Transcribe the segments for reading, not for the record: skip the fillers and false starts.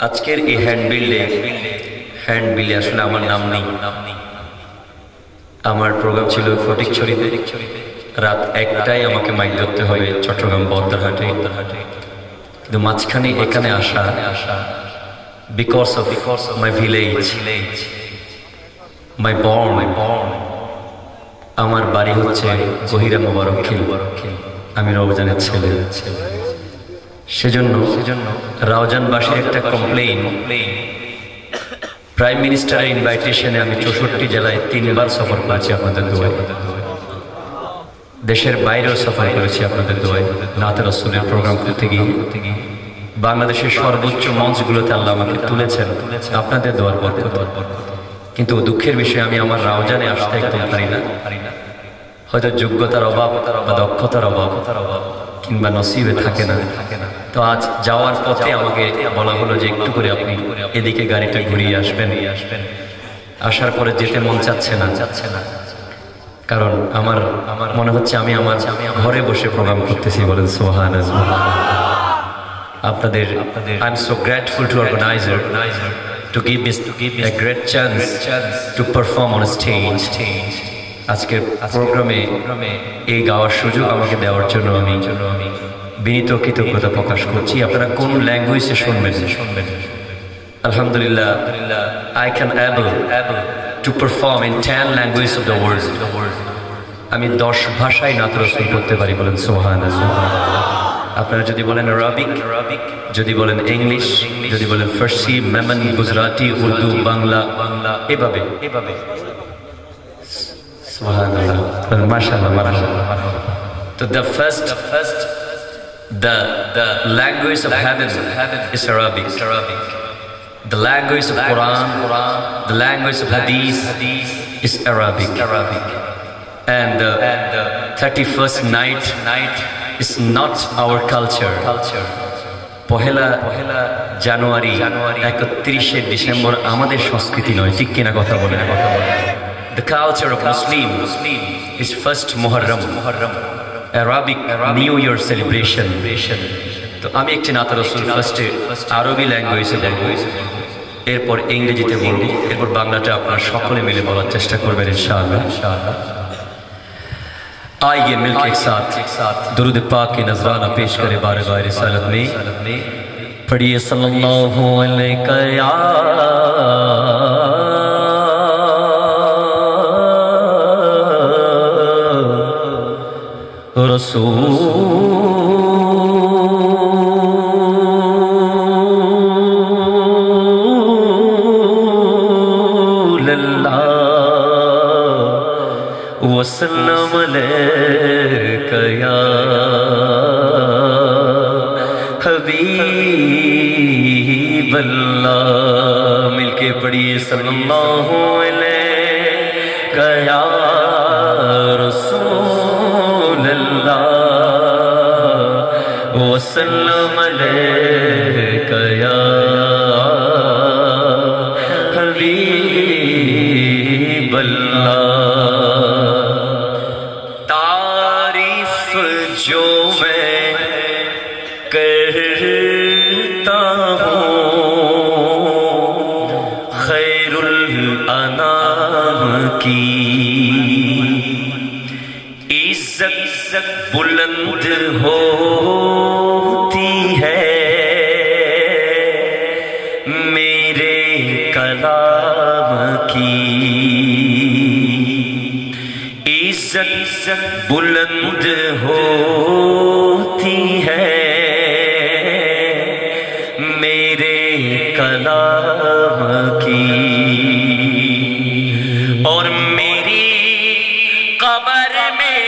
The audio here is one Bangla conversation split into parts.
আজকের এই হ্যান্ডবিলে আসলে আমার নাম নেই। আমার প্রোগ্রাম ছিল ফটিকছড়িতে, রাত 1টায় আমাকে মাইক ধরতে হবে চট্টগ্রাম বদ্দারহাটে। কিন্তু মাঝখানে এখানে আসা because of my village, my born, আমার বাড়ি হচ্ছে গহিরা মোবারকখিল, আমি রওজানের ছেলে। সেজন্য রাউজানবাসীর একটা কমপ্লেইন, প্রাইম মিনিস্টারের ইনভাইটেশনে আমি 64 জেলায় 3বার সফর করেছি আপনাদের দোয়ায়, দেশের বাইরেও সফর করেছি আপনাদের দোয়ায়। নাতে রাসূলের প্রোগ্রাম করতে গিয়ে বাংলাদেশের সর্বোচ্চ মঞ্চগুলোতে আল্লাহ আমাকে তুলেছেন আপনাদের দোয়ার বরকতে। কিন্তু দুঃখের বিষয় আমি আমার রাউজানে আসতে একদম পারি না, হয়তো যোগ্যতার অভাব বা দক্ষতার অভাব কিংবা নসিবে থাকে না। তো আজ যাওয়ার পথে আমাকে বলা হলো যে একটু করে আপনি এদিকে গাড়িটা ঘুরিয়ে আসবেন। আসার পরে যেতে মন চাচ্ছে না, কারণ আমার মনে হচ্ছে আমি আমার ঘরে বসে প্রোগ্রাম করতেছি। বলেন সুবহানাল্লাহ। আপনাদের I am so grateful to organizer to give me a great chance to perform on a stage. আজকের প্রোগ্রামে এই গাওয়ার সুযোগ আমাকে দেওয়ার জন্য আমি বিনীত কৃতজ্ঞতা প্রকাশ করছি। আপনারা কোন ল্যাঙ্গুয়েজে শুনবেন? আলহামদুলিল্লাহ, I can able to perform in 10 languages of the world. আমি 10 ভাষায় নাত রাসূল করতে পারি। বলেন সুবহানাল্লাহ। আপনারা যদি বলেন আরবিক, যদি বলেন ইংলিশ, যদি বলেন ফার্সি, মেমনি, গুজরাটি, উর্দু, বাংলা, এভাবে সুবহানাল্লাহ, মাশাআল্লাহ, মাশাআল্লাহ। তো the language of heaven is Arabic. The language of Quran, the language of Hadith is Arabic. And the 31st night is not our culture. পহেলা জানুয়ারি 31শে ডিসেম্বর আমাদের সংস্কৃতি নয়, ঠিক কিনা কথা বলেন? The culture of Muslim is first Muharram, Arabic New Year celebration. তো আমি একটি নাত রাসূল ফার্স্টে আরবি ল্যাঙ্গুয়েজে বলবো, এরপর ইংরেজিতে বলবো, এরপর বাংলাটা আপনারা সকলে মিলে বলার চেষ্টা করবেন ইনশাআল্লাহ। आइए मिलके एक साथ दुरूद पाक की नजराना पेश करे बारगाह रिसालत में। पढ़िए सल्लल्लाहु अलैहि या रसूलल्लाह वसल्लम अलैका या हबीबल्लाह। मिलके पढ़िए सल्लल्लाहु अलैका या रसूलल्लाह वसल्लम अलैका या हबीबल्लाह। जो मैं करता हूँ खैरुल अनाम की, इज्जत बुलंद होती है मेरे कलाम की, इज्जत बुलंद होती है मेरे कलाम की। और मेरी कब्र में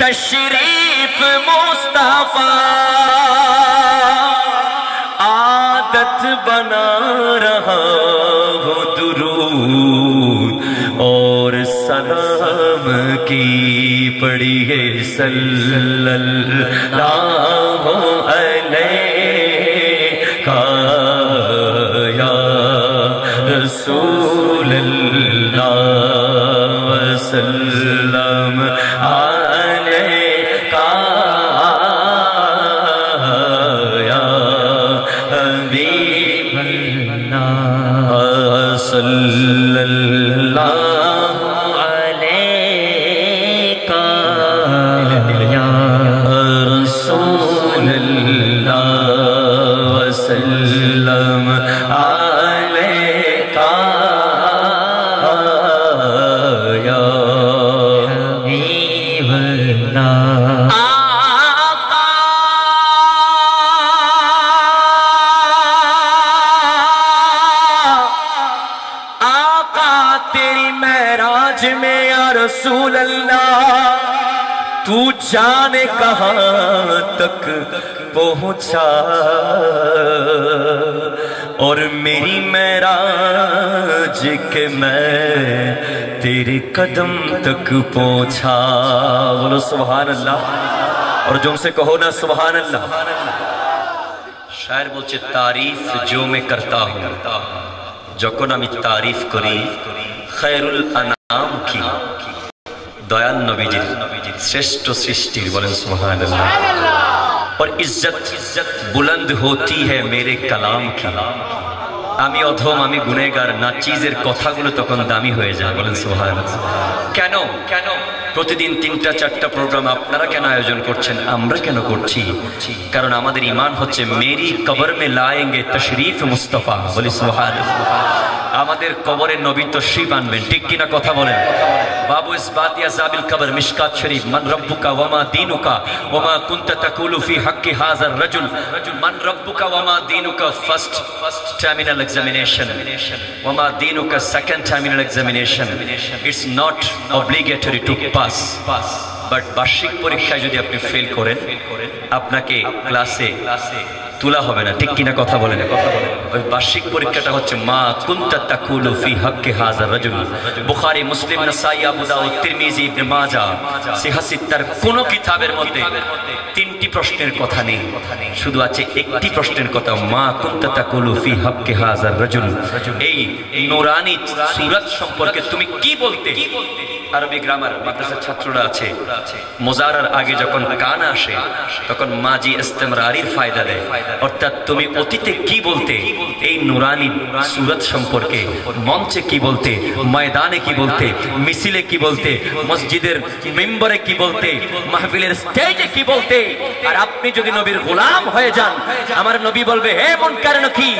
तशरीफ मुस्तफा आदत बना रहा हूँ दुरूद और सलाम की। पढ़िए सल्लल्लाहु अलैका या रसूलल्लाह वसल्लम अलैका या हबीबल्लाह सल्लल्लाहु अलैका या रसूलल्लाह वसल्लम अलैका या हबीबल्लाह। में या रसूल अल्लाह तू जाने कहां तक पहुंचा और मेरी मेराज के मैं तेरे कदम तक पहुंचा। बोलो सुभान अल्लाह और जो उनसे कहो ना सुभान अल्लाह। शायर बोलছে तारीफ जो मैं करता हूं যখন আমি तारीफ करी खैरुल अनाम की दयाल नबीजीर श्रेष्ठ सृष्टि बोलें सुभान अल्लाह। और इज्जत बुलंद होती है मेरे कलाम की। আমি অধম আমি গুনাহগার না চিজের কথাগুলো তখন দামি হয়ে যায়। বলেন সুবহানাল্লাহ। কেন কেন প্রতিদিন 3টা 4টা প্রোগ্রাম আপনারা কেন আয়োজন করছেন, আমরা কেন করছি? কারণ আমাদের ঈমান হচ্ছে মেরি কবর মে লায়েঙ্গে তশরীফ মুস্তাফা। বলি সুবহানাল্লাহ। আমাদের কবরে নবী তশরীফ আনবেন, ঠিক কিনা কথা বলেন? বাবু ইসবাত ইয়াজাবিল কবর মিশকাত শরীফ মান রব্বুকা ওয়া মা দীনুকা ওয়া মা কুনতা তাকুলু ফি হাক্কি হাযার রাজুল মান রব্বুকা ওয়া মা দীনুকা first terminal examination wa ma dinuka second terminal examination. It's not obligatory to pass, but বার্ষিক পরীক্ষায় যদি আপনি ফেল করেন আপনাকে ক্লাসে তোলা হবে না, ঠিক কিনা কথা বলেন? ওই বার্ষিক পরীক্ষাটা হচ্ছে মা কুনতা তাকুলু ফি হাক্কি হাযার রাজুল। বুখারী মুসলিম নাসাই আবু দাউদ তিরমিজি ইবনে মাজাহ সিহাসিত্তার কোন কিতাবের মধ্যে 3টি প্রশ্নের কথা নেই, শুধু আছে একটি প্রশ্নের কথা মা কুনতা তাকুলু ফি হাক্কি হাযার রাজুল। এই নূরানি সূরত সম্পর্কে তুমি কি বলতে? আরবি গ্রামার মাদ্রাসার ছাত্ররা আছে, মুজারার আগে যখন কান আসে তখন মাজি ইস্তেমরারির ফায়দা দেয়, অর্থাৎ তুমি অতীতে কি বলতে এই নূরানি সূরত সম্পর্কে, মঞ্চে কি বলতে, ময়দানে কি বলতে, মিছিলে কি বলতে, মসজিদের মিম্বরে কি বলতে, মাহফিলের স্টেজে কি বলতে। আর আপনি যদি নবীর গোলাম হয়ে যান, আমার নবী বলবে হে মুনকার নকির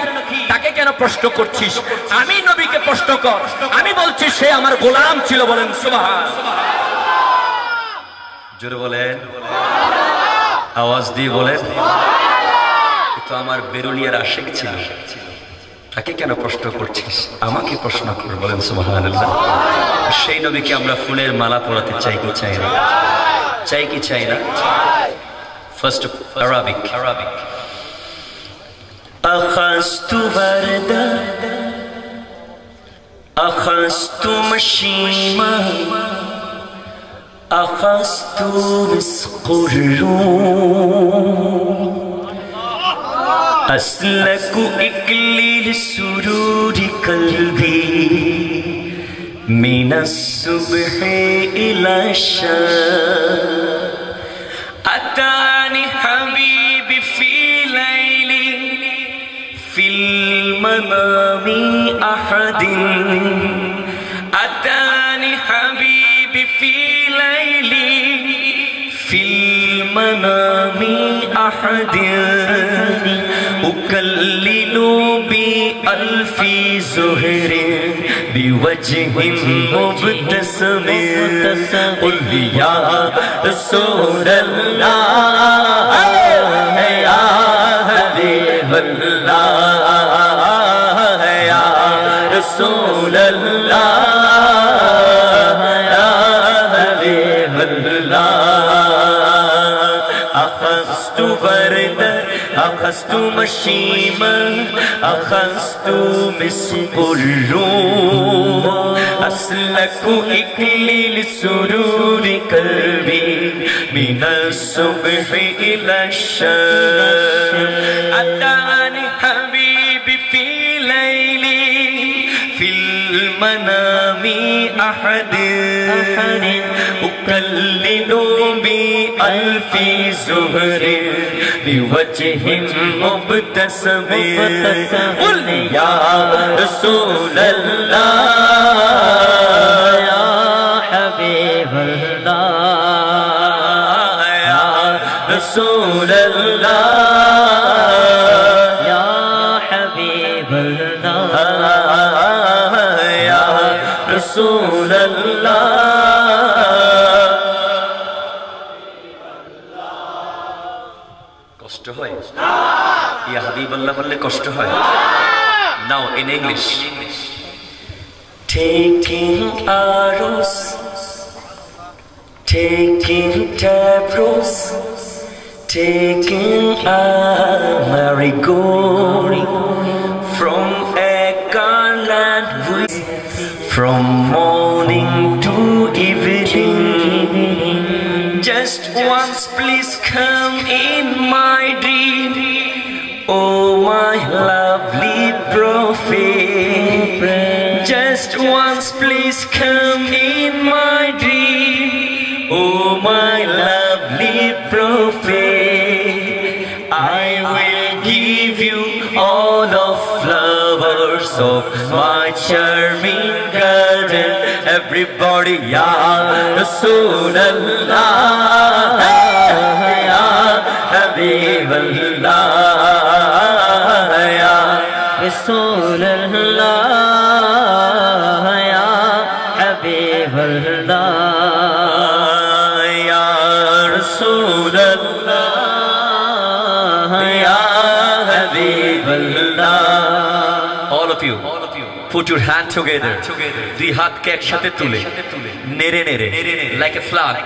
তাকে কেন প্রশ্ন করছিস? আমি নবীকে প্রশ্ন কর, আমি বলছি সে আমার গোলাম ছিল। বলেন সুবহানাল্লাহ। জোরে বলেন, আওয়াজ দিয়ে বলেন। তো আমার বেরুলিয়ার আশিক ছিল, তাকে কেন প্রশ্ন করছিস? আমাকে প্রশ্ন কর। বলেন সুবহানাল্লাহ। সেই নবীকে আমরা ফুলের মালা পরাতে চাই কি চাই না? চাই কি চাই না? ফার্স্ট আরবিক আখাস্তু বারদা আখাস্তু মাশিমা আখাস্তু মিসকুরুম আসলাকু ইকলিল সুরুরি কলবি মিনাস সুবহি ইলা শাম আতানি হাবিবি ফি লাইলি ফিল মানামি আহাদিন আতানি হাবিবি ফি লাইলি ফিল মানামি আহাদিন উকাল্লিলু বি আলফি যুহরিন বিওয়াজহিন মুবতাসমিন কুল ইয়া রাসূলুল্লাহ ইয়া হাবিবাল্লাহ ইয়া রাসূলুল্লাহ ইয়া হাবিবাল্লাহ আখাস্তু বারদা أخذت مشيما أخذت مسك الروم أسلك إكليل سرور قلبي من الصبح إلى الشام أتاني حبيبي في ليلي في المنام أحد أكلل بألف زهر بوجه مبتسم قل يا رسول الله يا حبيب الله يا رسول الله يا حبيب الله يا رسول الله কষ্ট হয় ইয়া হাবিবাল্লাহ বললে কষ্ট হয় নাও in English taking arrows taking tabros taking a merry-go-round from a garland from morning to evening just once please come in my dream oh my lovely prophet just once please come in my dream oh my lovely prophet I will give you all of flowers of my charming garden everybody ya Rasulallah ya Habiballah ya Rasulallah ya Habiballah ya Rasulallah ya Habiballah all of you put your hand together দুই হাতকে একসাথে তুলে নেড়ে নেড়ে like a flag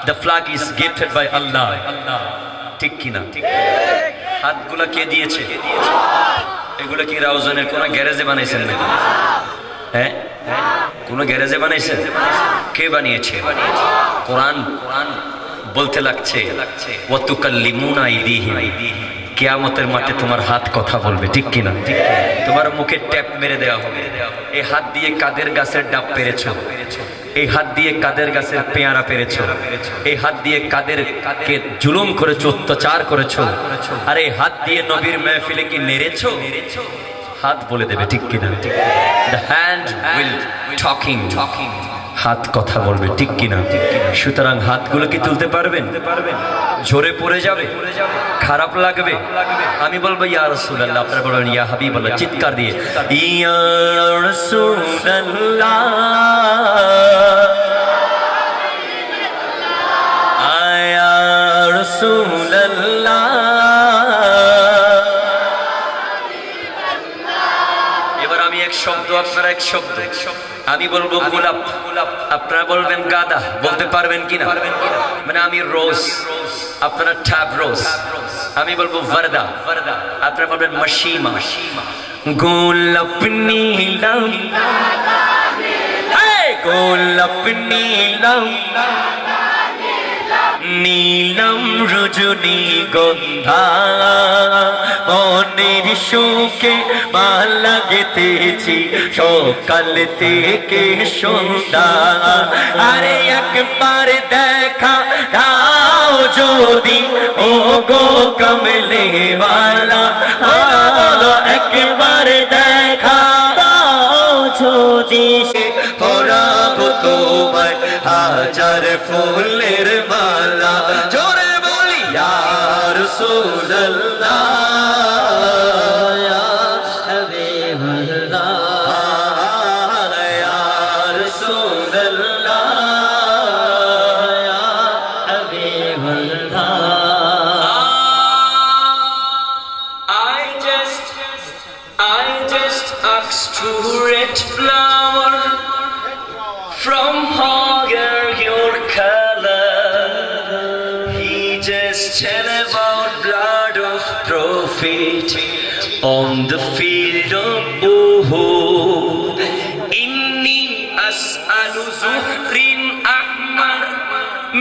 the flag is gifted by Allah ঠিক কি না হাতগুলা কে দিয়েছে এগুলো কি রাউজানের কোন গ্যারেজে বানাইছেন নাকি হ্যাঁ কোন গ্যারেজে বানাইছেন কে বানিয়েছে কোরআন বলতে লাগছে ওয়া তুকাল্লিমুনা আইদিহিম কিয়ামতের মাঠে তোমার হাত কথা বলবে ঠিক কি না তোমার মুখে ট্যাপ মেরে দেওয়া হবে এই হাত দিয়ে কাদের গাছের ডাব পেরেছো এই হাত দিয়ে কাদের গাছের পেয়ারা পেরেছো এই হাত দিয়ে কাদেরকে জুলুম করেছো অত্যাচার করেছো আর এই হাত দিয়ে নবীর মাহফিলে কি নেড়েছো হাত বলে দেবে ঠিক কি না the hand will talking হাত কথা বলবে ঠিক কি না সুতরাং হাতগুলো কি তুলতে পারবেন ঝরে পড়ে যাবে খারাপ লাগবে আমি বলবো ইয়া রাসূলুল্লাহ আপনারা বলবেন ইয়া হাবিবাল্লাহ চিৎকার দিয়ে ইয়া রাসূলুল্লাহ ইয়া রাসূলুল্লাহ এবার আমি এক শব্দ আপনারা এক শব্দ আমি বলবো গোলাপ আপনারা বলবেন গাঁদা বলতে পারবেন কিনা মানে আমি রোজ আপনারা ট্যাব রোজ আমি বলবো ভারদা আপনারা বলবেন মাশিমা গোলাপ নীলম গোলাপ নীলম নীলম রজনী গন্ধা মনের সুখে মালা গেঁথেছি সকাল থেকে সন্ধ্যা আরে একবার দেখা দাও যদি ও গো কমলে ওয়ালা একবার দেখা দাও যদি পরাবো তোমায় হাজার ফুলের মালা জোরে বলি ইয়া রাসূলুল্লাহ ইয়া হাবিবাল্লাহ ইয়া রাসূলুল্লাহ ইয়া হাবিবাল্লাহ I just asked to red flower from Hagar your color. He just tell about blood of prophet on the field of Uhud. Inni as'alu zuhrin ahmar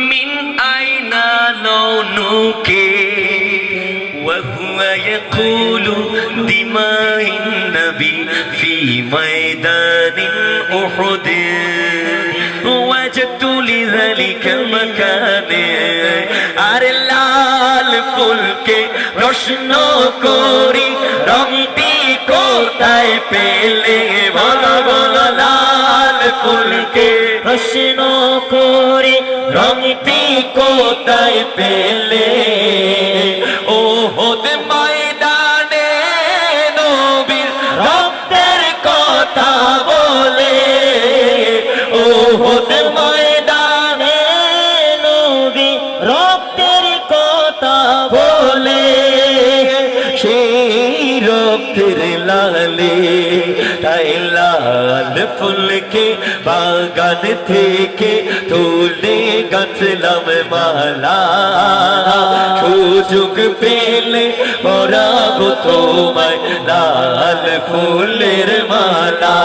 min aina launuki wa huwa yaqulu dima'in nabi fi maidanin Uhud wajadtu lidhalika makane ar lal fulke রশ্ন করি রংটি কোথায় পেলে বলো বলো লাল ফুলকে রশ্ন করি রংটি কোথায় পেলে ওহদ ময়দানে নবীর রক্তের কথা বলে ওহদ ময়দানে নবীর রক্তের কথা বলে লালে তাই লাল ফুলকে বাগান থেকে তুলে গাছলাম মালা সুযোগ পেলে পরাবো তোমায় লাল ফুলের মালা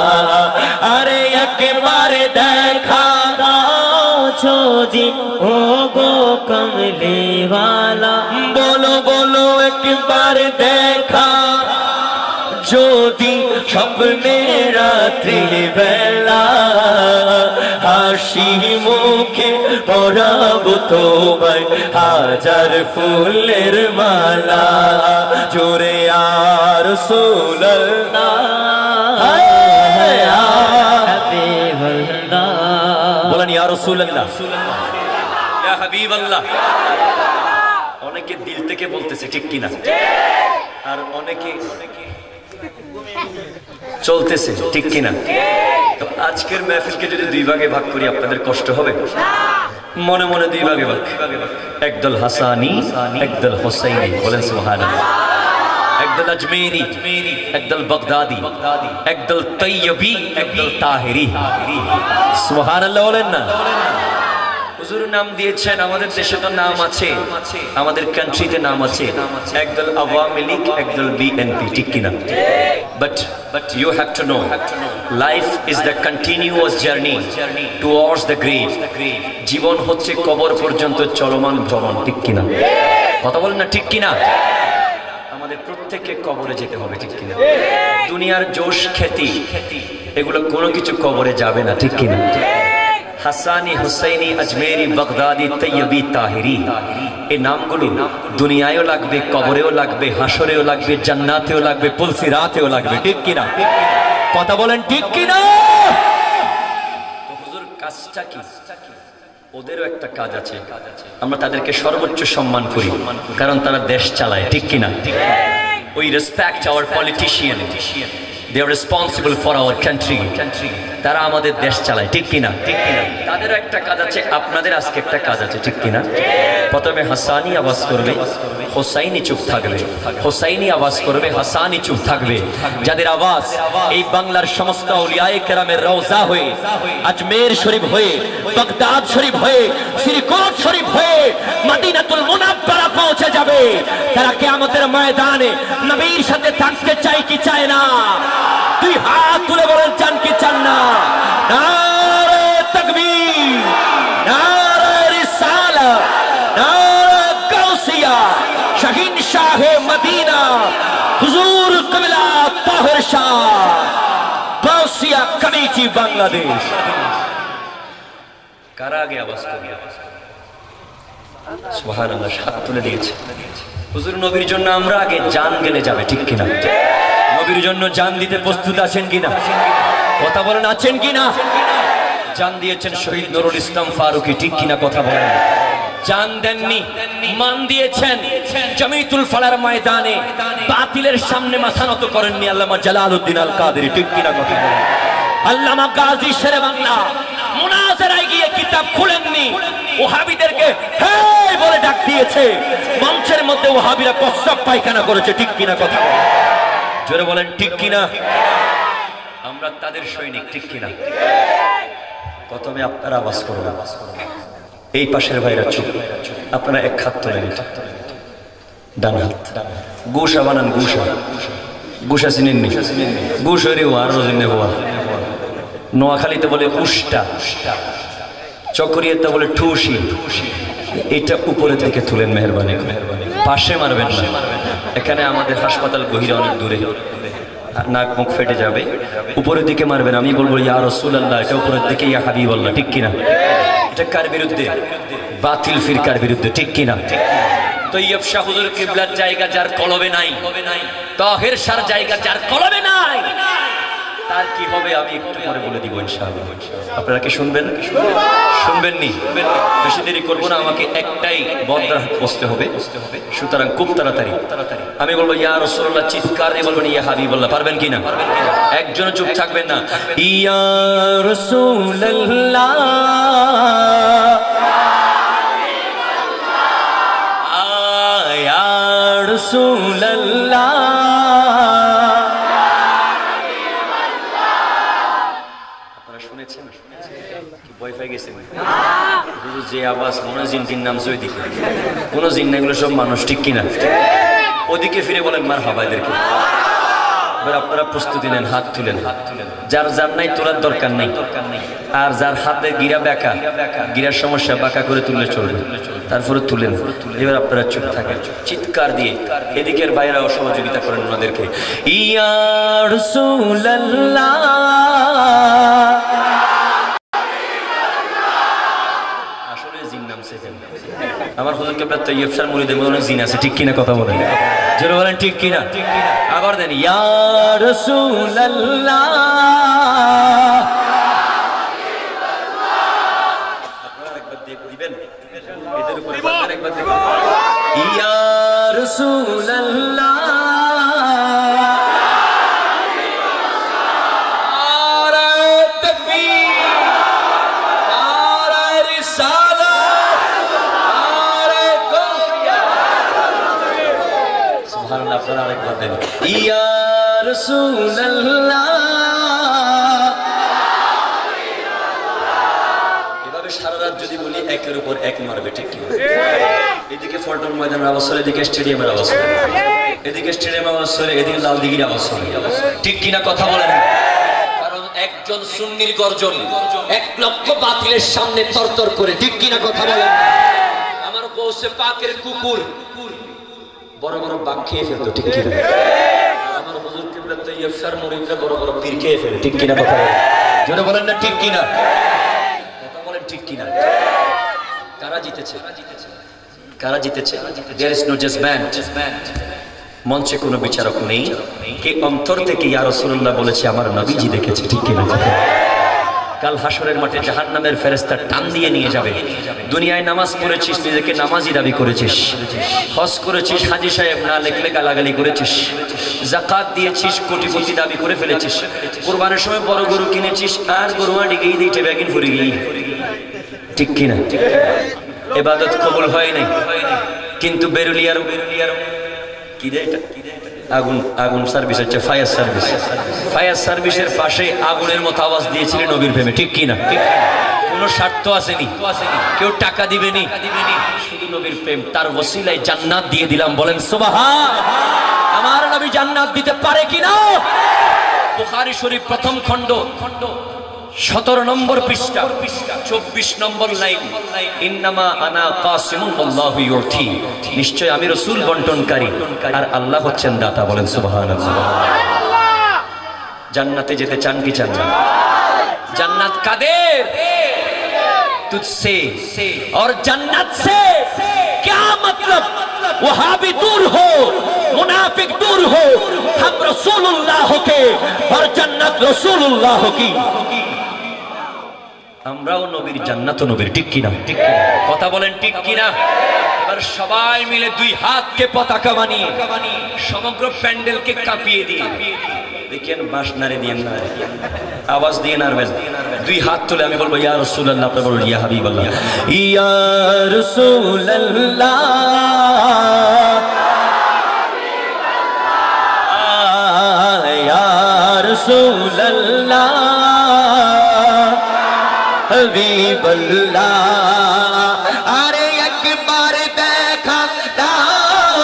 আরে একেবারে দেখা দাও ছোজি ও গো কমলে वाला বলো বলো একবারে দেখা যদি স্বপ্নে রাত্রি বেলা হাসি মুখে পরাবো তোমায় হাজার ফুলের মালা জোরে আর রাসূলুল্লাহ বলেন ইয়া রাসূলুল্লাহ ইয়া হাবিবাল্লাহ অনেকে দিল থেকে বলতেছে ঠিক কিনা আর অনেকে চলতেছে ঠিক কিনা তো আজকের মাহফিলকে যদি দুই ভাগে ভাগ করি আপনাদের কষ্ট হবে মনে মনে দুই ভাগে ভাগ একদল হাসানি একদল হুসাইনি বলেন সুবহানাল্লাহ একদল আজমেরি একদল বাগদাদি একদল তৈয়বি একদল তাহিরি সুবহানাল্লাহ বলেন না হুজুর নাম দিয়েছেন আমাদের দেশে তো নাম আছে আমাদের কান্ট্রিতে নাম আছে একদল আওয়ামী লীগ একদল বিএনপি ঠিক কিনা but you have to know life is the continuous journey towards the grave জীবন হচ্ছে কবর পর্যন্ত চলমান ভ্রমণ ঠিক কিনা কথা বলেন না ঠিক কিনা আমাদের প্রত্যেককে কবরে যেতে হবে ঠিক কিনা দুনিয়ার জোশ খ্যাতি এগুলো কোনো কিছু কবরে যাবে না ঠিক কিনা হাসানি হুসাইনি আজমেরি বাগদাদি তৈয়বি তাহিরি এই নামগুলো দুনিয়ায়ও লাগবে কবরেও লাগবে হাসরেও লাগবে জান্নাতেও লাগবে পুলসিরাতেও লাগবে ঠিক কিনা কথা বলেন ঠিক কিনা হুজুর কাজটা কি ওদেরও একটা কাজ আছে আমরা তাদেরকে সর্বোচ্চ সম্মান করি কারণ তারা দেশ চালায় ঠিক কিনা we respect our politician they are responsible for our country তারা আমাদের দেশ চালায় ঠিক কিনা তাদেরও একটা কাজ আছে আপনাদের আজকে একটা কাজ আছে ঠিক কিনা প্রথমে হাসানি আওয়াজ করবে হুসাইনি চুপ থাকবে হুসাইনি আওয়াজ করবে হাসানি চুপ থাকবে যাদের আওয়াজ এই বাংলার সমস্ত আউলিয়ায়ে কেরামের রওজা হয়ে আজমের শরীফ হয়ে বাগদাদ শরীফ হয়ে শ্রীকোট শরীফ হয়ে মদিনাতুল মুনাওয়ারা পৌঁছে যাবে তারা কিয়ামতের ময়দানে নবীর সাথে থাকতে চায় কি চায় না দুই হাত তুলে বলেন চান কি চান না নারে তাকবীর নারে রিসালাত নারে গাউসিয়া শাহিন শাহে মদিনা হুজুর কিবলা তাহির শাহ গাউসিয়া কমিটি বাংলাদেশ কারা আগে আওয়াজ করে সুবহানাল্লাহ হাত তুলে দিয়েছে হুজুর নবীর জন্য আমরা আগে জান গেলে যাবে ঠিক কিনা নবীর জন্য জান দিতে প্রস্তুত আছেন কিনা কথা বলেন আছেন কিনা জান দিয়েছেন শহীদ নুরুল ইসলাম ফারুকী ঠিক কিনা কথা বলেন জান দেননি মান দিয়েছেন জামিতুল ফালার ময়দানে বাতিলের সামনে মাথা নত করেননি আল্লামা জালালউদ্দিন আল কাদেরী ঠিক কিনা কথা বলেন আল্লামা গাজী শেরে বাংলা মুনাজারায় গিয়ে কিতাব খুলেননি ওহাবীদেরকে হে বলে ডাক দিয়েছে মঞ্চের মধ্যে ওহাবীরা প্রস্রাব পায়খানা করেছে ঠিক কিনা কথা বলেন জোরে বলেন ঠিক কিনা আমরা তাদের সৈনিক ঠিক কিনা প্রথমে আপনারা আওয়াজ করবেন এই পাশের ভাইরা চুপ আপনারা এক হাত তুলে নিন ডান হাত। গুসা বানান, গুসা। গুসা চিনেন নি? গুসরি ওয়ার রোজিনে হওয়া। নোয়াখালীতে বলে উষ্টা, চকরিয়াতে বলে ঠুসি। এটা উপরের দিকে তুলেন মেহরবানি করে, পাশে মারবেন না। এখানে আমাদের হাসপাতাল গহিরা অনেক দূরে, নাক মুখ ফেটে যাবে। উপরের দিকে মারবেন। আমি বলবো ইয়া রাসূলুল্লাহ, এটা উপরের দিকে, ইয়া হাবিবাল্লাহ, ঠিক কিনা? এটা কার বিরুদ্ধে? বাতিল ফিরকার বিরুদ্ধে, ঠিক কিনা? তৈয়ব শাহ হুজুর কিবলার জায়গা যার কলবে নাই, তাহের শাহর জায়গা যার কলবে নাই, তার কি হবে আমি একটু পরে বলে দিব ইনশাআল্লাহ। আপনারা কি শুনবেন? শুনবেন নি? বেশি দেরি করবো না, আমাকে একটাই বদরাত বসতে হবে, সুতরাং খুব তাড়াতাড়ি আমি বলবো ইয়া রাসূলুল্লাহ, চিৎকার দিয়ে বলবেন ইয়া হাবিবাল্লাহ। পারবেন কিনা? একজনও চুপ থাকবেন না। ইয়া রাসূলুল্লাহ, ইয়া রাসূলুল্লাহ, যে আওয়াজ মনে জিন জিন নামছে ওইদিকে, কোন জিন না, এগুলো সব মানুষ, ঠিক কিনা? ওদিকে ফিরে বলেন মারহাবা এদেরকে। আপনারা প্রস্তুতি নেন, হাত তুলেন। যার যার নাই তোলার দরকার নেই, আর যার হাতে গিরা বেঁকা, গিরার সমস্যা, বাঁকা করে তুললে চলবে, তারপরে তুলেন। এবার আপনারা চুপ থাকেন, চিৎকার দিয়ে এদিকের বাইরেও সহযোগিতা করেন ওনাদেরকে। ইয়া রাসূলুল্লাহ, আমার হুজুর কিবলা তৈয়ব শাহর মুরিদের মধ্যে অনেক জিন আছে, ঠিক কিনা? কথা বলেন, জোরে বলেন, ঠিক কিনা? আবার দেন, ইয়া রাসূলুল্লাহ। আপনারা একবার দিবেন, এদের উপরে একবার দিবেন, ইয়া রাসূলুল্লাহ। আপনারা আরেকবার দেন, ইয়া রাসূলুল্লাহ। এভাবে সারা রাত যদি বলি একের উপর এক মারবে, ঠিক কি? এদিকে ফলটন ময়দানের আওয়াজ হলে, এদিকে স্টেডিয়ামের আওয়াজ হলে, এদিকে স্টেডিয়ামের আওয়াজ হলে, এদিকে লালদিঘির আওয়াজ হলে, ঠিক কিনা? কথা বলেন। কারণ একজন সুন্নির গর্জন 1 লক্ষ বাতিলের সামনে তরতর করে, ঠিক কিনা? কথা বলেন। আমার গৌসে পাকের কুকুর বড় বড় বাঘ খেয়ে ফেলতো, ঠিক কিনা? আমার হুজুর কিবলা তৈয়ব শাহর মুরিদরা বড় বড় পীর খেয়ে ফেলে, ঠিক কিনা? কথা বলেন, জোরে বলেন না, ঠিক কিনা? কথা বলেন, ঠিক কিনা? কারা জিতেছে? কারা জিতেছে? There is no judgment. মঞ্চে কোনো বিচারক নেই, কে অন্তর থেকে ইয়া রাসূলুল্লাহ বলেছে আমার নবীজি দেখেছে, ঠিক কিনা? কথা কাল হাসরের মাঠে জাহান্নামের ফেরেশতা টান দিয়ে নিয়ে যাবে। দুনিয়ায় নামাজ পড়েছিস, নিজেকে নামাজি দাবি করেছিস, হজ করেছিস, হাজী সাহেব না লিখলে গালাগালি করেছিস, যাকাত দিয়েছিস, কোটিপতি দাবি করে ফেলেছিস, কুরবানের সময় বড় গরু কিনেছিস, আর গরুয়া ডিগেই দিতে ব্যাগিন ফুরি গেই, ঠিক কিনা? ইবাদত কবুল হয় নাই, কিন্তু বেরুলিয়ার কি দেয় এটা? আগুন সার্ভিস হচ্ছে ফায়ার সার্ভিস। ফায়ার সার্ভিসের পাশে আগুনের মতো আওয়াজ দিয়েছিলেন নবীর প্রেমে, ঠিক কিনা? কোন স্বার্থ আসেনি, কেউ টাকা দিবেনি, শুধু নবীর প্রেম। তার ওসিলায় জান্নাত দিয়ে দিলাম, বলেন সুবহান। আমার নবী জান্নাত দিতে পারে কিনা? বুখারী শরীফ প্রথম খণ্ড 17 নম্বর পৃষ্ঠা 24 নম্বর লাইন, ইন্নামা আনা কাসিমুন আল্লাহু ইউতি, নিশ্চয় আমি রাসূল বন্টনকারী আর আল্লাহ হচ্ছেন দাতা, বলেন সুবহানাল্লাহ। জান্নাতে যেতে চান কি চান না? জান্নাত কাদের? तुझसे और जन्नत से क्या मतलब? वहाबी दूर हो, मुनाफिक दूर हो, हम रसूलुल्लाह के और जन्नत रसूलुल्लाह की। আমরাও নবীর, জান্নাতও নবীর, ঠিক কিনা? কথা বলেন, ঠিক কিনা? এবার সবাই মিলে 2 হাতকে পতাকা বানিয়ে সমগ্র প্যান্ডেলকে কাঁপিয়ে দিয়ে দেখেন, বাঁশ নাড়ে দিয়ে না, আওয়াজ দিয়ে নাড়বেন। 2 হাত তুলে আমি বলবো ইয়া রাসূলুল্লাহ, আপনি বলুন ইয়া হাবিবাল্লাহ। ইয়া রাসূলুল্লাহ, ইয়া রাসূলুল্লাহ, হাবিবাল্লাহ। আরে একবার দেখা দাও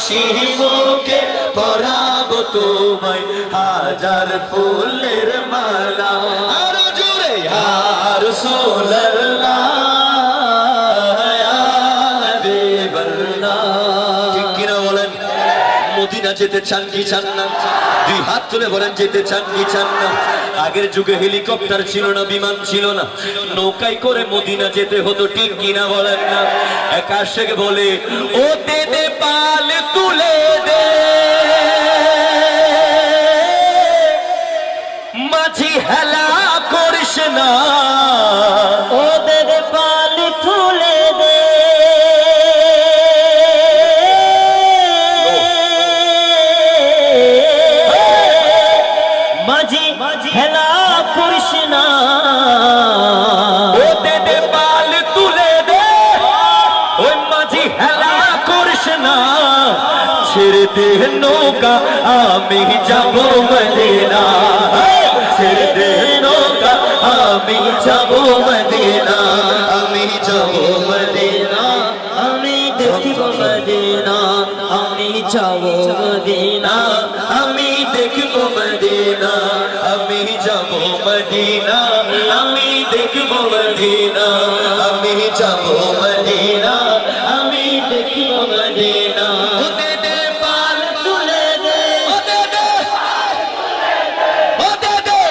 হাসি মুখে পরাবো তোমায় হাজার ফুলের মালা। আরো জোরে ইয়া রাসূলুল্লাহ ইয়া হাবিবাল্লাহ। ঠিক কিনা বলেন? মদিনা যেতে চান কি চান না? দুই হাত তুলে বলেন যেতে চান কি চান না? আগের যুগে হেলিকপ্টার ছিল না, বিমান ছিল না, নৌকায় করে মদিনা যেতে হতো, ঠিক কিনা বলেন না? এক আশিক বলে ও দে দে পাল তুলে দে মাঝি হেলা করিস না, ও দে দে পাল তুলে দে মাঝি হেলা করিস না, ও দে দে পাল তুলে দে ওই মাঝি হেলা করিস না, ছেড়ে দে নৌকা আমি যাব মদিনা, ছেড়ে দে নৌকা আমি যাব মদিনা, আমি যাব মদিনা, আমি দেখিব মদিনা, আমি যাব মদিনা, আমি দেখব মদিনা, আমি যাব মদিনা, আমি দেখব মদিনা, আমি যাব মদিনা, আমি দেখব মদিনা। ও দে দে পাল তুলে দে, ও দে দে, ও দে দে,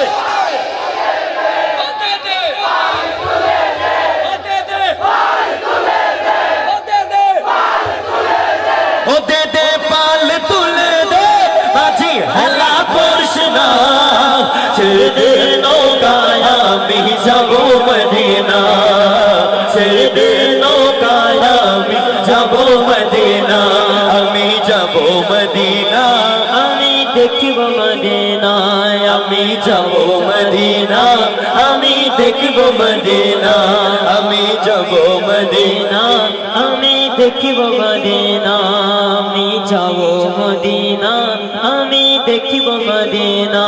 ও দে দে, ও দে দে, ও দে দে পাল তুলে দে মাঝি হেলা করিস না, ছেড়ে দে নৌকায় আমি যাব মদিনা, ছেড়ে দে নৌকায় আমি যাব মদিনা, আমি যাব মদিনা, আমি দেখিব মদিনা, আমি যাব মদিনা, আমি দেখব মদিনা, আমি যাব মদিনা, আমি দেখিব মদিনা, আমি যাব মদিনা, আমি দেখিব মদিনা।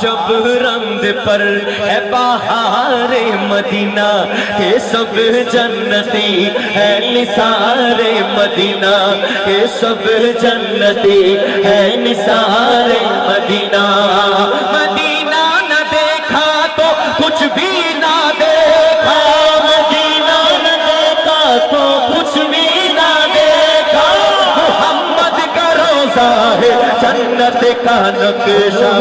जब रंग पर है बहारे मदीना, ये सब जन्नती है निसारे मदीना, ये सब जन्नती है निसारे मदीना। मदीना न देखा तो कुछ भी ना देखा, मदीना न देखा तो कुछ भी ना देखा, मोहम्मद का रोज़ा है जन्नत का नक्शा,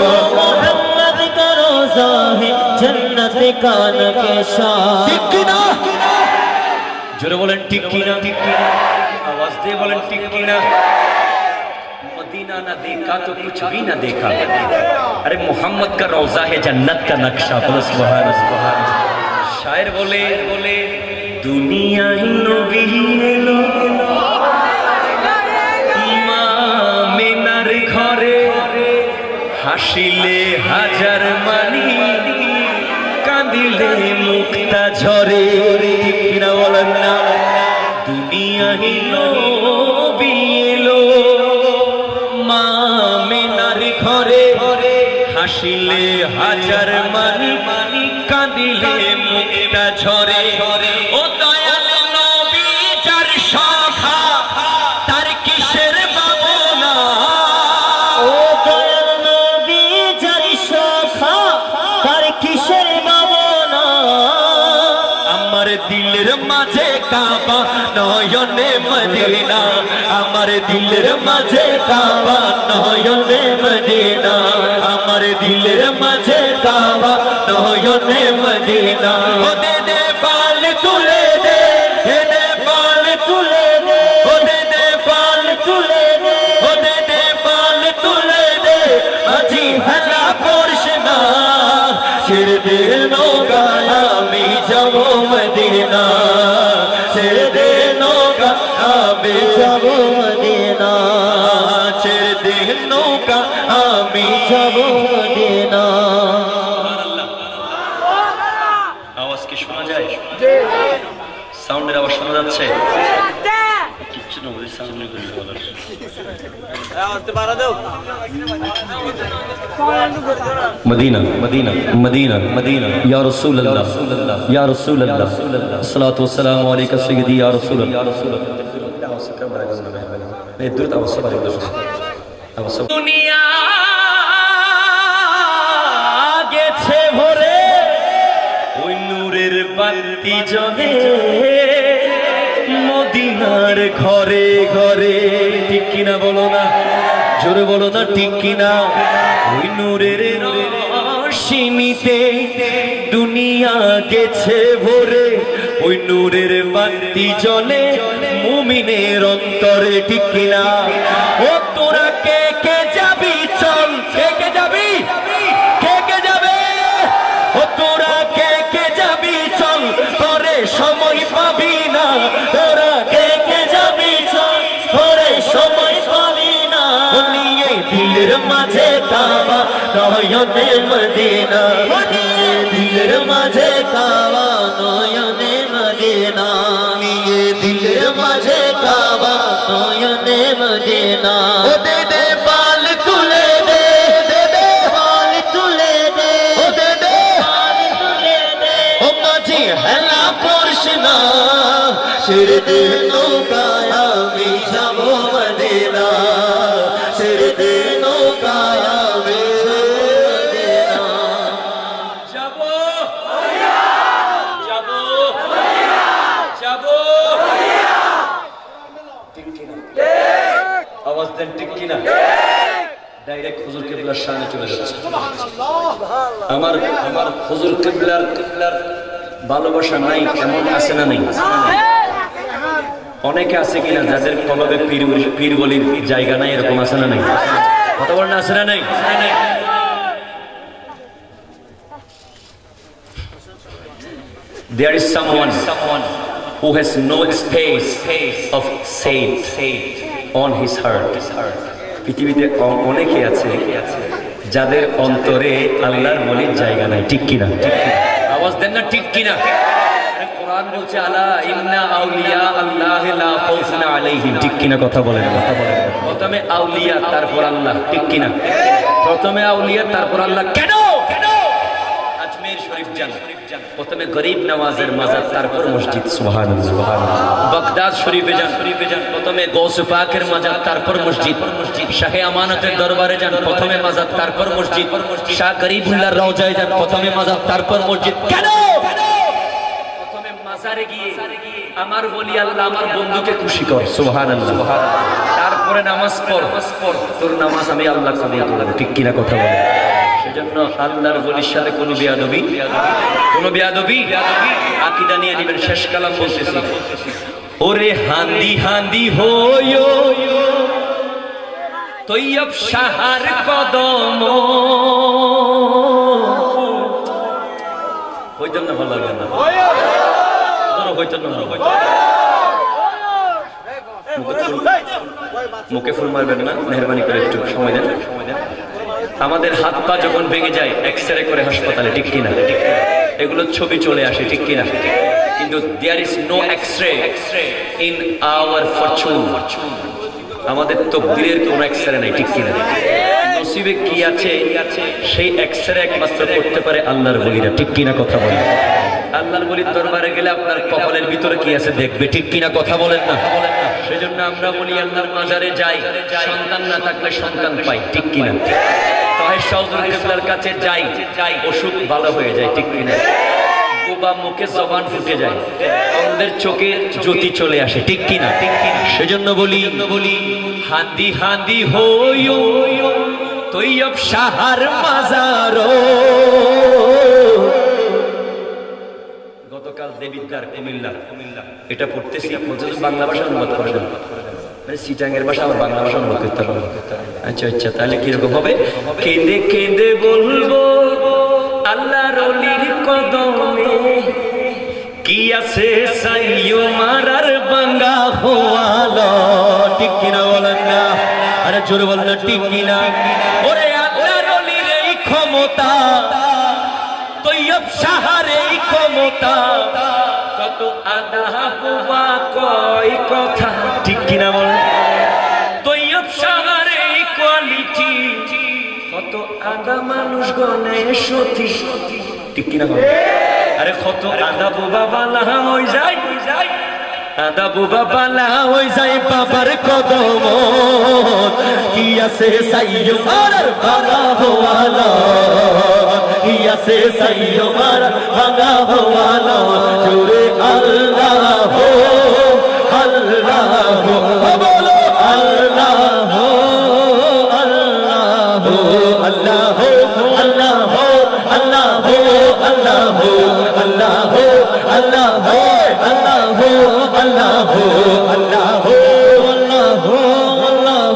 जन्नत का नक्शा। ঠিক কিনা? জোরে বলেন ঠিক কিনা? आवाज दे बोलें ठीक किना? मदीना ना देखा तो कुछ भी ना देखा, अरे मोहम्मद का रोजा है जन्नत का नक्शा। बोलो सुभान अल्लाह। शायर बोले दुनिया ही नबी एलो মা মিনার ঘরে, হাসিলে হাজার মানি কাঁদিলে মুক্তা ঝরে, ঠিক কিনা বলেন না? দুনিয়া হিলো বিলো মা মিনার ঘরে, হাসিলে হাজার মানি কাঁদিলে মুক্তা ঝরে। ও দয়াল নবী যার সখা তার কিসের ভাবনা, ও দয়াল নবী যার সখা তার কিসের ভাবনা, আমার দিলের মাঝে কাবা নয়নে মদিনা, আমার দিলের মাঝে কাবা নয়নে মদিনা, আমার দিলের মাঝে কাবা নয়নে মদিনা। ও দে দে পাল তুলে দে, দে দে পাল তুলে দে, ও দে দে পাল তুলে দে, ও দে দে পাল তুলে দে মাঝি হেলা করিস না, ছেড়ে দে নৌকা আমি যাব মদিনা, ছেড়ে দে নৌকা আমি যাব মদিনা, ছেড়ে দে নৌকা আমি যাব মদিনা। আওয়াজ কি শোনা যায়? সাউন্ডের আওয়াজ শোনা যাচ্ছে? কিচ্ছু না বলি সাউন্ড করে বলার मदीना मदीना मदीना मदीना या रसूल अल्लाह या रसूल अल्लाह सल्लल्लाहु अलैहि वसल्लम या रसूल अल्लाह। أكثر من أجل ما يدرت أو الصبر أو الصبر দুনিয়া গেছে ভরে ওই নূরের বাতি জ্বলে মদিনার ঘরে ঘরে ঠিক কিনা বলো না জোরে বলো না ঠিক কিনা ওই নূরের রোশনীতে দুনিয়া গেছে ভরে ওই নূরের বাতি জ্বলে মুমিনের অন্তরে ঠিক কিনা ও তোরা কে কে যাবি চল কে কে যাবি কে কে যাবে ও তোরা কে কে যাবি চল তোরে সময় পাবি না তোরা কে কে যাবি চল তোরে সময় পাবি না নিয়ে দিলের মাঝে কাবা নয়নে মদিনা নিয়ে দিলের মাঝে কাবা নয়নে মদিনা নিয়ে দিলের মাঝে কাবা নয়নে মদিনা ও দে দে বাল তুলে দে দে দে বাল তুলে দে ও দে দে বাল তুলে দে ও মাঝি হেলা পড়স না ছেড়ে দে নৌকায় আমি যাব মদিনা ছেড়ে দে নৌকায় আমি মদিনা যাব যাব যাব আওয়াজ দেন ঠিক কিনা ডাইরেক্ট হুজুর কিবলার সামনে চলে যাচ্ছে আমার আমার হুজুর কিবলার ভালোবাসা নাই এমন আছে না নেই অনেকে আছে কিনা যাদের কলবে পীর বলির জায়গা নাই এরকম আছে না নাই কথা বলেন আছে না নাই There is someone who has no space of faith on his heart. পৃথিবীতে অনেকে আছে যাদের অন্তরে আল্লাহর বলির জায়গা নাই ঠিক কিনা আওয়াজ দেন না ঠিক কিনা কোরআন বলছে আলা ইন্না আউলিয়া আল্লাহ লা খাউফুন আলাইহিম ঠিক কিনা কথা বলেন প্রথমে আউলিয়া তারপর আল্লাহ ঠিক কিনা প্রথমে আউলিয়া তারপর আল্লাহ কেন আজমির শরীফ যান প্রথমে গরিব নওয়াজের মাজার তারপর মসজিদ সুবহানাল্লাহ বাগদাদ শরীফে যান প্রথমে গৌসে পাকের মাজার তারপর মসজিদ শাহে আমানতের দরবারে যান প্রথমে মাজার তারপর মসজিদ শাহ গরিবুল্লাহর রওজায় যান প্রথমে মাজার তারপর মসজিদ কেন প্রথমে মাজারে গিয়ে আমার ওলি আল্লাহ আমার বন্ধুকে খুশি কর সুবহানাল্লাহ তারপরে নামাজ পড় তোর নামাজ আমি আল্লাহ কবুল করব ঠিক কিনা কথা বলে সেজন্য আল্লাহর ওলির সাথে কোনো বেয়াদবি আকীদা নিয়ে নেবেন শেষ কালাম বলতেছি ওরে হান্দি হান্দি হইও তৈয়ব শাহর কদম হইতেন না ভালো লাগে না হইতেন না মুখে ফুল মারবেন না মেহরবানি করে একটু সময় দেন আমাদের হাত পা যখন ভেঙে যায় এক্সরে করে হাসপাতালে ঠিক কিনা এগুলো ছবি চলে আসে ঠিক কিনা কিন্তু there is no x-ray in our fortune আমাদের তকদিরের কোনো এক্সরে নাই ঠিক কিনা নসিবে কি আছে সেই এক্সরে একমাত্র করতে পারে আল্লাহর ওলিরা ঠিক কিনা কথা বলেন আল্লাহর ওলির দরবারে গেলে আপনার কপালের ভিতরে কি আছে দেখবে ঠিক কিনা কথা বলেন না সেজন্য আমরা বলি আল্লাহর মাজারে যাই সন্তান না থাকলে সন্তান পাই ঠিক কিনা তাহের শাহজুর কিবলার কাছে যাই অসুখ ভালো হয়ে যায় ঠিক কিনা বোবা মুখে জবান ফুটে যায় অন্ধের চোখে জ্যোতি চলে আসে ঠিক কিনা সেজন্য বলি হান্দি হান্দি হইও তৈয়ব শাহর মাজারো গতকাল দেবিদ্বার কুমিল্লা এটা পড়তেছি বাংলা ভাষা অনুবাদ করে দেন মানে সিটাঙ্গের ভাষা আমার বাংলা ভাষা অনুবাদ করতে হবে আচ্ছা তাহলে কিরকম হবে কেঁদে কেঁদে বলবো আল্লাহর ওলির কদমে কি আছে সাইয়ো মারার বাঙ্গা হওয়ালো ঠিক কিনা বলেন না আরে জোরে বলেন না ঠিক কিনা ওরে আল্লাহর ওলির এই ক্ষমতা তৈয়ব শাহর এই ক্ষমতা কত আদা বুবা কয় কথা ঠিক কিনা বলেন তৈয়ব শাহর এই কোয়ালিটি কত আদা মানুষ গনে সতী ঠিক কিনা বলেন আরে কত আদা বুবা বালা হই যায় আদাবু বাবালা হই যাই বাবার কদম কি আছে সাইয়্যো মারার ভাঙা হওয়ালা কি আছে সাইয়্যো মারার ভাঙা হওয়ালা জোরে আল্লাহ আল্লাহ বলো আল্লাহ আল্লাহ আল্লাহ আল্লাহ আল্লাহ আল্লাহ আল্লাহ আল্লাহ আল্লাহ আল্লাহ আল্লাহ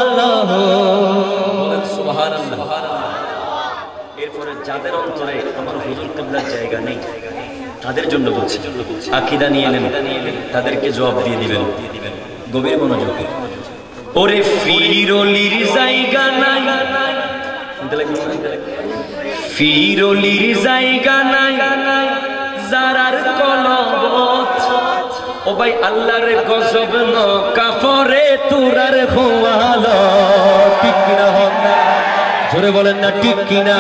আল্লাহ সুবহানাল্লাহ। এরপরে যাদের অন্তরে আমার হুজুর কিবলার জায়গা নেই তাদের জন্য বলছি, আকীদা নিয়ে নেন, তাদেরকে জবাব দিয়ে দিবেন। গভীর মনোযোগ। ওরে ফিরলির জায়গা নাই, ফিরলির জায়গা নাই যারার কলবত। ও ভাই আল্লাহর গজব ন কাফরে তুরার খোয়ালো, ঠিক কিনা হন না? জোরে বলেন না ঠিক কিনা?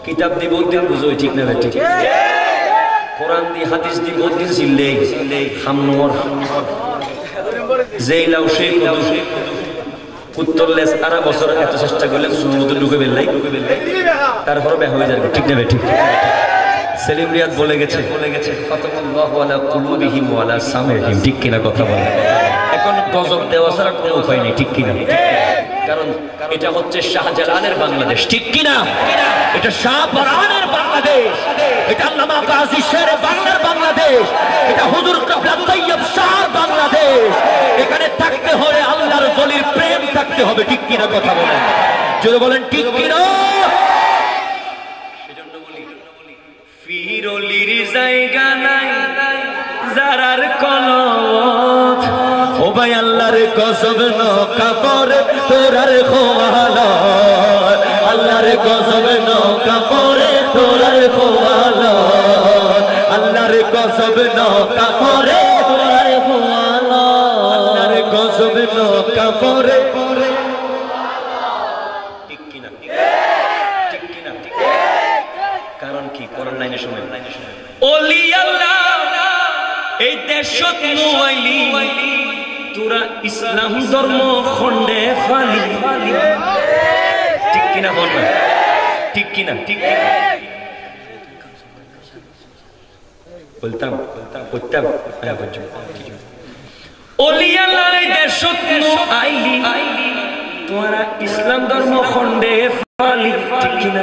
কিতাব দি বলতেন বুঝো ঠিক না ঠিক? কোরআন দি হাদিস দি বলতেন চিল্লে হামনর জেলাও সেই উত্তরলেস সারা বছর এত চেষ্টা করলেন সমুদ্র ঢুকে বেললাই, তারপর ব্যাহ হয়ে যাবে, ঠিক না ঠিক? সেলিম রিয়াদ বলে গেছে ফাতাল্লাহু আলা কুলুবিহিম ওয়া আলা সামিহিম, ঠিক কিনা কথা বলে? এখন গজব দেওয়া ছাড়া কোনো উপায় নেই, ঠিক কিনা? কারণ এটা হচ্ছে শাহজালালের বাংলাদেশ, ঠিক কিনা? এটা শাহপরানের বাংলাদেশ, এটা আল্লামা গাজী শেরে বাংলার বাংলাদেশ, এটা হুজুর কিবলা তাইয়্যিব শাহর বাংলাদেশ। এখানে থাকতে হলে আল্লাহর ওলির প্রেম থাকতে হবে, ঠিক কিনা কথা বলেন? যদি বলেন ঠিক কিনা? সেজন্য বলি ফিরলির জায়গা নাই যারার কলবত। ও ভাই আল্লাহর গজব ন কাপড়ে তোরার খোয়ালো, আল্লাহর গজব ন কাপড়ে তোরার খোয়ালো, আল্লাহর গজব ন কাপড়ে তোরার খোয়ালো, আল্লাহর গজব ন কাপড়ে। ঠিক কিনা? ঠিক কিনা? কারণ কি? কোরআন লাইনে শুনেন, ওলি আল্লাহ এই দেশত নুয়াইলি তোরা ইসলাম ধর্ম খন্ডে ফালি, ঠিক কিনা বল না? ঠিক কিনা? ঠিক কিনা? বলতাম ওলি আল্লাহ এই দেশত নুয়াইলি তোরা ইসলাম ধর্ম খন্ডে ফালি, ঠিক কিনা?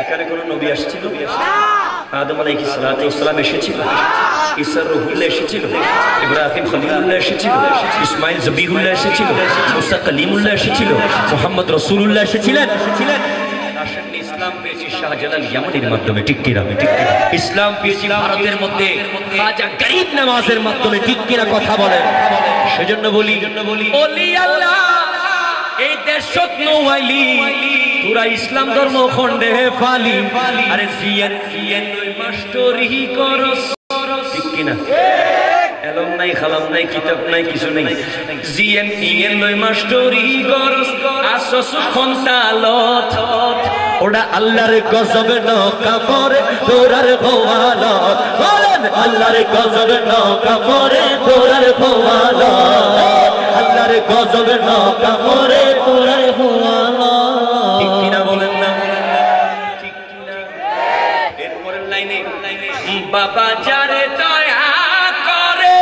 এখানে কোন নবী আসছিল? আদম আলাইহিস সালাতু ওয়াস সালাম এসেছিল, ঈসা রূহুল্লাহ এসেছিল, ইব্রাহিম খলিলুল্লাহ এসেছিল, ইসমাইল জবিহুল্লাহ এসেছিল, মুসা কালিমুল্লাহ এসেছিল, মুহাম্মদ রাসূলুল্লাহ এসেছিলেন। আসলে ইসলাম পেয়েছি শাহজালাল ইয়ামানির মাধ্যমে, ঠিক কিনা? ইসলাম পেয়েছি ভারতের মধ্যে খাজা গরিব নওয়াজের মাধ্যমে, ঠিক কিনা কথা বলেন? সেজন্য বলি ওলি আল্লাহ এই দেশত নওয়াইলি তোরা ইসলাম ধর্ম খন্ডে ফালি। আরে জিয়ান ওই মাস্টরি করস, ঠিক কিনা? এলম নাই, খালাম নাই, কিতাব নাই, কিছু নেই। জিয়ান ওই মাস্টরি করস, আসস খন্তালত। ওটা আল্লাহর গজব ন কাপড়ে তোরার খোয়ালো, বলেন আল্লাহর গজব ন কাপড়ে তোরার খোয়ালো, আল্লাহর গজব ন কাপড়ে তোরার খোয়ালো, ঠিক কিনা বলেন না? ঠিক কিনা? এরপরের লাইনে বাবা যারে দয়া করে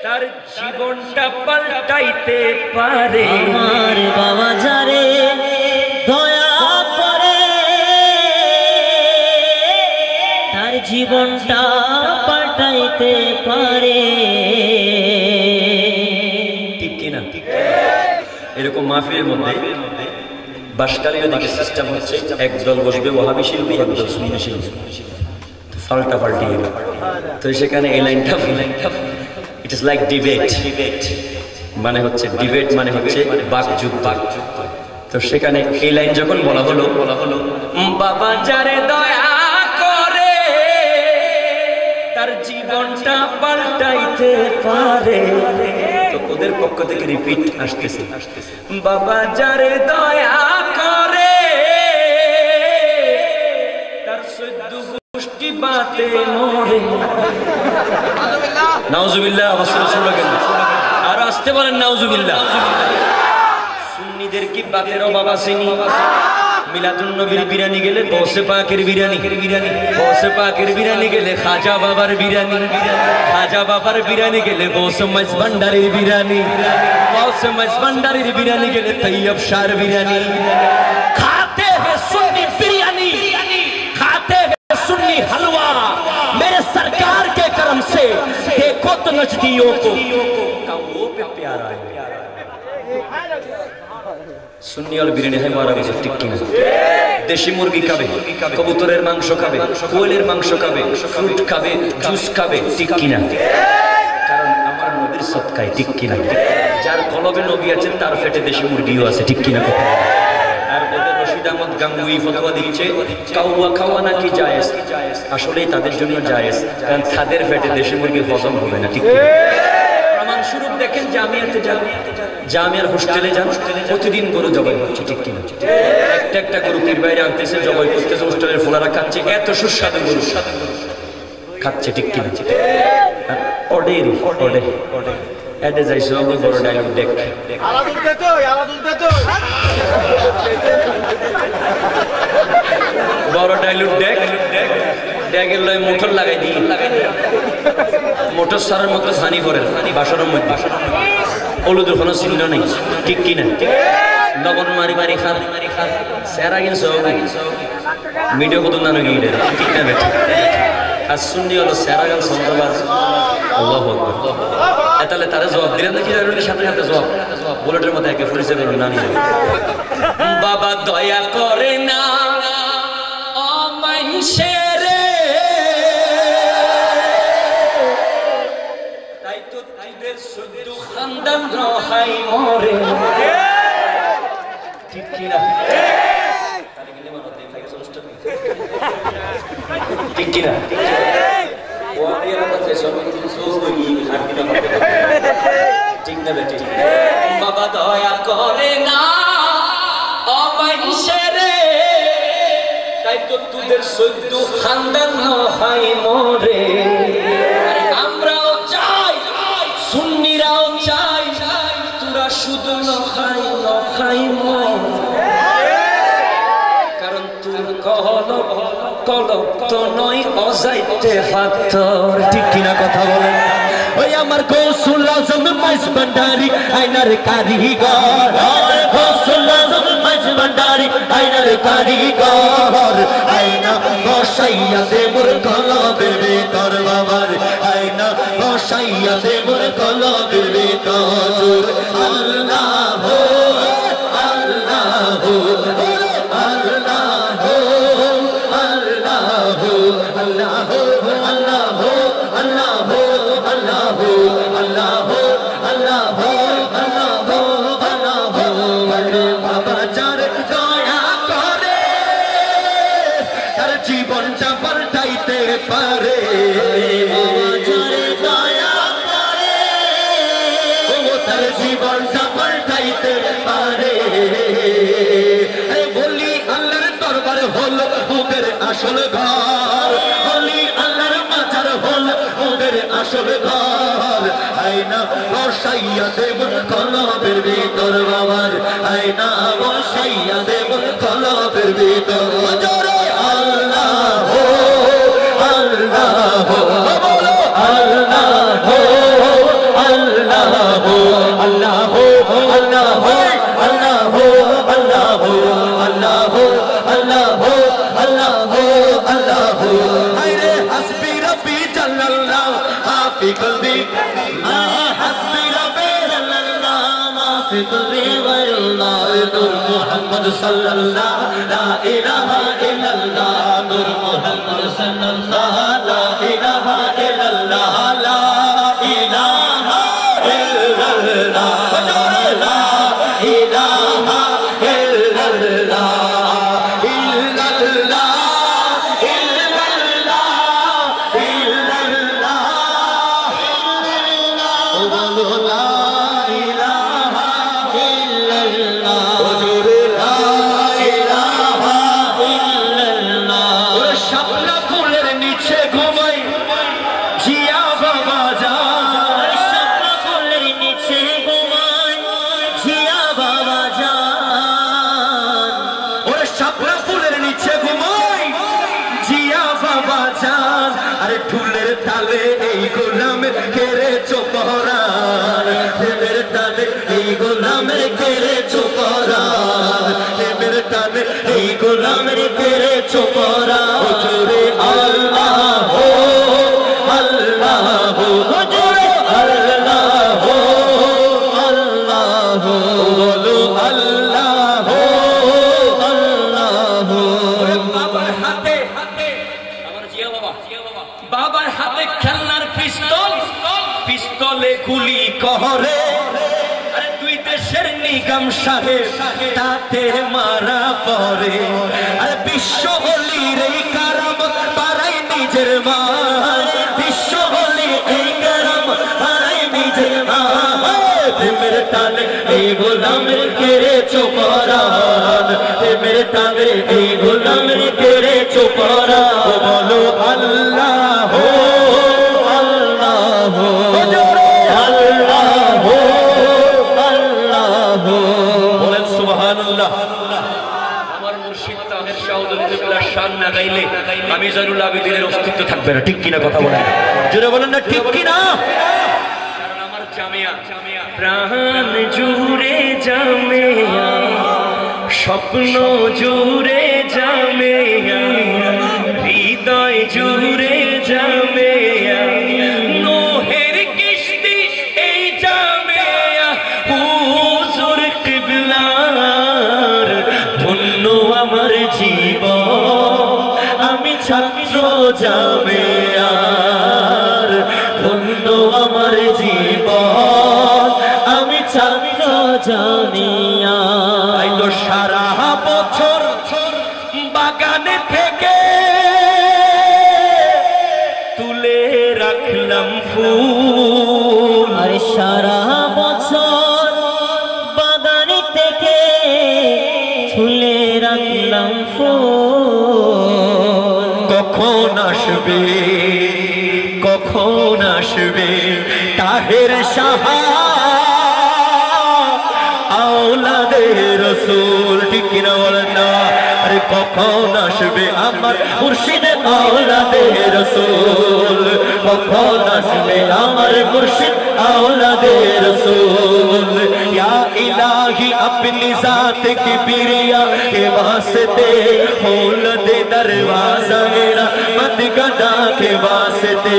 তার জীবনটা পাল্টাইতে পারে। আমার বাবা যারে দয়া করে তার জীবনটা পাল্টাইতে পারে, ঠিক কিনা? এরকম মাহফিলের মধ্যে বাসকালীয় দিকে সিস্টেম হচ্ছে একদল বসবে ওয়াহাবি শিল্পী, একদল সুন্নি শিল্পী, পাল্টা পাল্টি। তো সেখানে এই লাইনটা ইট ইজ লাইক ডিবেট, মানে হচ্ছে ডিবেট মানে হচ্ছে বাকযুদ্ধ। তো সেখানে এই লাইন যখন বলা হলো বাবা যারে দয়া করে তার জীবনটা পাল্টাইতে পারে, তো ওদের পক্ষ থেকে রিপিট আসতেছে, বাবা যারে দয়া করে তার 14 গোষ্ঠী বাতে মরে। নাউজুবিল্লাহ। আর আসতে বলেন নাউজুবিল্লাহ। সুন্নিদের কি বাতের অভাব আসেনি? মিলাদুন নবীর বিরিয়ানি গেলে গৌসে পাকের বিরিয়ানি, গৌসে পাকের বিরিয়ানি গেলে খাজা বাবার বিরিয়ানি, খাজা বাবার বিরিয়ানি গেলে গৌসে মাইজ ভান্ডারির বিরিয়ানি, গৌসে মাইজ ভান্ডারির বিরিয়ানি গেলে তৈয়ব শাহর বিরিয়ানি। খাতে हैं सुन्नी बिरयानी, खाते हैं सुन्नी हलवा, मेरे सरकार के करम से देखो तो नजदियों को कौओं पे प्यारा है। सुन्नी और बिरयानी है मारा गया टिक्की में। देशी मुर्गी खाबे, कबूतरेर मांस खाबे, कोयलेर मांस खाबे, फ्रूट खाबे, जूस खाबे, टिक्की ना। कारण আমার নবীর সদকায় টিক্কি না। যার কলবে নবী আছেন তার পেটে দেশি মুরগিও আছে, টিক্কি না। আর ওদের রশিদ আহমদ গাঙ্গুই ফতোয়া দিচ্ছে কাউয়া খাওয়া নাকি জায়েজ। আসলে তাদের জন্য জায়েজ, কারণ তাদের পেটে দেশি মুরগি হজম হবে না, টিক্কি। প্রমাণ স্বরূপ দেখেন জামিয়াতে যান, জামিয়ার হোস্টেলে যান, প্রতিদিন গরু জবাই হচ্ছে, ঠিক কিনা? একটা একটা গরু পীর বাইরে আনতেছে, জবাই করতেছে, হোস্টেলের ফোলারা খাচ্ছে, এত সুস্বাদু গরু খাচ্ছে, ঠিক কিনা? অর্ডেরি অর্ডে এতে যাইছো আমি বড় ডায়লগ দেখ, বড় ডায়লগ দেখ, ড্যাগের লয় মোটর লাগাই দিই, মোটর সারের মতো পানি পড়ে বাসনের মধ্যে, হলুদের কোনো চিহ্ন নেই, ঠিক কিনা? লবণ মারি মারি খান, স্যারা কিনছ মিডিয়া কত নানো গিয়ে ঠিক না বেটা? আর শুননি হলো স্যারা গান সন্ত্রবাজ। আল্লাহু আকবার। তাহলে তারা জবাব দিলেন না কি? সাথে সাথে জবাব বুলেটের মধ্যে একে পরিচয় করুন না নিয়ে। বাবা দয়া করে না অমাইশের, তাই তো তাইদের শুদ্ধ খানদান রহাই মরে, ঠিক কিনা? ঠিক কিনা? বাবা দয়া করে না অমাইশের, তাই তো তোদের 14 খানদান হয় মরে। আমরাও চাই, সুন্নিরাও চাই, তোরা শুধু নখাই নখাই মর। কারণ তোর কলব তো নয় অজাইতে পাথর, ঠিক কিনা কথা বলেন? ওই আমার গৌসুল আজম মাইজ ভান্ডারি আইনার কারিগর, গৌসুল আজম মাইজ ভান্ডারি আইনার কারিগর, আইনা বসাইয়া দে মোর কলবের ভিতর বাবার, আইনা বসাইয়া দে মোর কলবের ভিতর। আল্লাহ আল্লাহ জীবনটা পাল্টাইতে পারে, তার জীবনটা পাল্টাইতে পারে। বলি আল্লাহর দরবার হলো ওদের আসল ঘর, বলি আল্লাহর মাজার হলো ওদের আসল ঘর। আয়না বসাইয়া দেব কলবের ভিতর বাবার, আয়না বসাইয়া দেব কলবের ভিতর। আল্লাহ আল্লাহ আল্লাহ আল্লাহ আল্লাহ আল্লাহ আল্লাহ আল্লাহ আল্লাহ আল্লাহ আল্লাহ আল্লাহ। আরে হাসবি রব্বি জাল্লাল্লাহ মাফি কলবি, হাসবি রব্বি জাল্লাল্লাহ মাফি কলবি ওয়াল্লাহ। নূর মুহাম্মদ সাল্লাল্লাহ লা ইলাহা ইল্লাল্লাহ, নূর মুহাম্মদ সাল্লাল্লাহ লা ইলাহা ইল্লাল্লাহ, লা ইলাহা ইল্লাল্লাহ, লা ইলাহা ইল্লাল্লাহ, ইল্লাল্লাহ ইল্লাল্লাহ ইল্লাল্লাহ। লা শাপলা ফুলের নিচে ঘুমাই জিয়া বাবা যান, শাপলা ফুলের নিচে ঘুমাই জিয়া বাবা যান, ওরে শাপলা ফুলের নিচে ঘুমাই জিয়া বাবা যান। আরে ঢুলের তালে এই গোলামের কেড়ে চোপরান, প্রেমের টানে এই গোলামের কেড়ে চোপরান, প্রেমের টানে এই গোলামের কেড়ে চোপরান। হুজুরে আল্লাহ আল্লাহ হুজুরে আল্লাহ আল্লাহ বলো আল্লাহ আল্লাহ। বাবার হাতে আমার জিয়া বাবা, বাবার হাতে খেলনার পিস্তল, পিস্তলে গুলি করে। আরে দুই দেশের নিগাম সাহেব তাতে মারা পড়ে। আরে বিশ্ব হলির এই কারাম পারাই নিজের মা, বিশ্ব হলির এই কারাম পারাই নিজের মা। প্রেমের টানে এই গোলামের কেড়ে চোপরান, প্রেমের টানে এই গোলামের কেড়ে চোপরান। বলো আল্লাহ আল্লাহ আল্লাহ আল্লাহ বলেন সুবহানাল্লাহ। আমার মুর্শিদ তাহের শাহদুল্লাহ শান না গাইলে আমি জানুল আবেদিনের অস্তিত্ব থাকবে না, ঠিক কিনা কথা বলেন, জোরে বলেন না ঠিক কিনা। কারণ আমার জামিয়া প্রাণ জুড়ে জামিয়া, স্বপ্ন জুড়ে জামিয়া, হৃদয় জুড়ে জামিয়া, নোহের কিস্তি এই জামিয়া, হুজুর কিবলার ধন্য আমার জীবন, আমি ছাত্র জামিয়ার, ধন্য আমার জীবন, আমি ছাত্র জামিয়া। তাই তো সারা বছর বাগানে থেকে তুলে রাখলাম ফুল। আরে সারা বছর বাগানে থেকে তুলে রাখলাম ফুল। কখন আসবে কখন আসবে তাহের সাহা আওলাদে রসুল, ঠিক কিনা বলেন না। আরে কখন আসবে আমার মুর্শিদে আওলাদে রসুল, কখন আসবে আমার মুর্শিদ আওলাদে রসুল। ইয়া ইলাহি अपनी जात की प्रिया के वास्ते खोल दे दरवाजा मेरा मत गदा के वास्ते।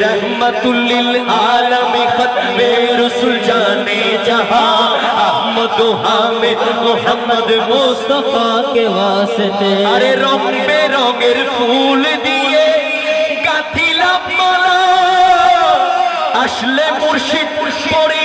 रहमतुल लिल आलमी खत्मे रसूल जाने जहां अहमद हामिद मोहम्मद मुस्तफा के वास्ते। अरे रंग बेरंगेर फूल दिए गाथिलाम माला, আসলে মুর্শিদ পড়ে